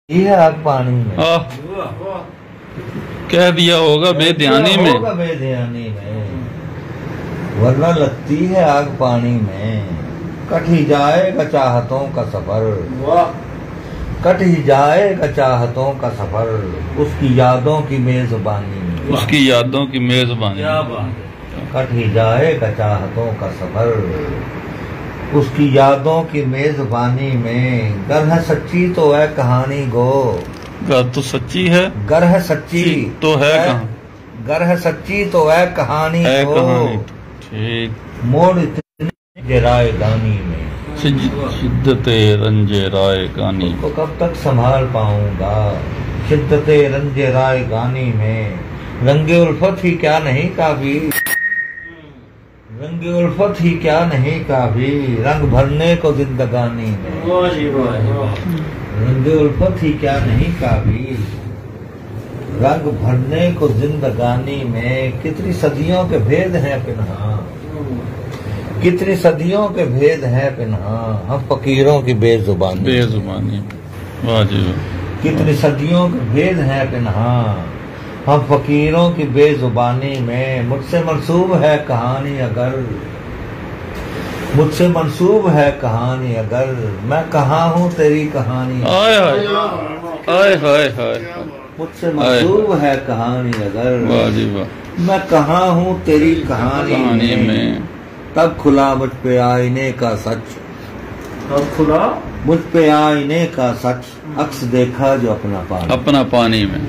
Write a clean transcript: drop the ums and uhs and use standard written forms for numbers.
ये आग पानी में कह दिया होगा बेध्यानी में, होगा बेध्यानी में, वरना लगती है आग पानी में। कट ही जाएगा चाहतों का सफर, कट ही जाएगा चाहतों का सफर, उसकी यादों की मेजबानी में, उसकी यादों की मेजबानी। कट ही जाएगा चाहतों का सफर, उसकी यादों की मेजबानी में। गर है सच्ची तो है कहानी गो, गर तो सच्ची है, गर है सच्ची तो है कहाँ, गर है सच्ची तो है कहानी है गो। कहानी। ठीक, मोड़ इतने राय गानी में, शिद्दते रंजे राय गानी, उसको कब तक संभाल पाऊंगा। शिद्दते रंजे राय गानी में, रंगे उल्फत ही क्या नहीं काफी, रंगे उल्फत ही क्या नहीं काफी, रंग भरने को जिंदगानी में। रंगे उल्फत ही क्या नहीं काफी, रंग भरने को जिंदगानी में। कितनी सदियों के भेद हैं पिन्हा, कितनी सदियों के भेद हैं पिन्हा, हम फकीरों की बेजुबानी, बेजुबानी। वाह जी वाह। कितनी सदियों के भेद हैं पिन्हा, हम फकीरों की बेजुबानी में। मुझसे मंसूब है कहानी अगर, मुझसे मंसूब है कहानी अगर, मैं कहाँ हूँ तेरी कहानी। आय हाय आय हाय हाय, मुझसे मंसूब है कहानी अगर, वाह जी वाह, मैं कहाँ हूँ तेरी कहानी में। तब खुला मुझ पे आईने का सच, तब खुला मुझ पे आईने का सच, अक्स देखा जो अपना पानी, अपना पानी में।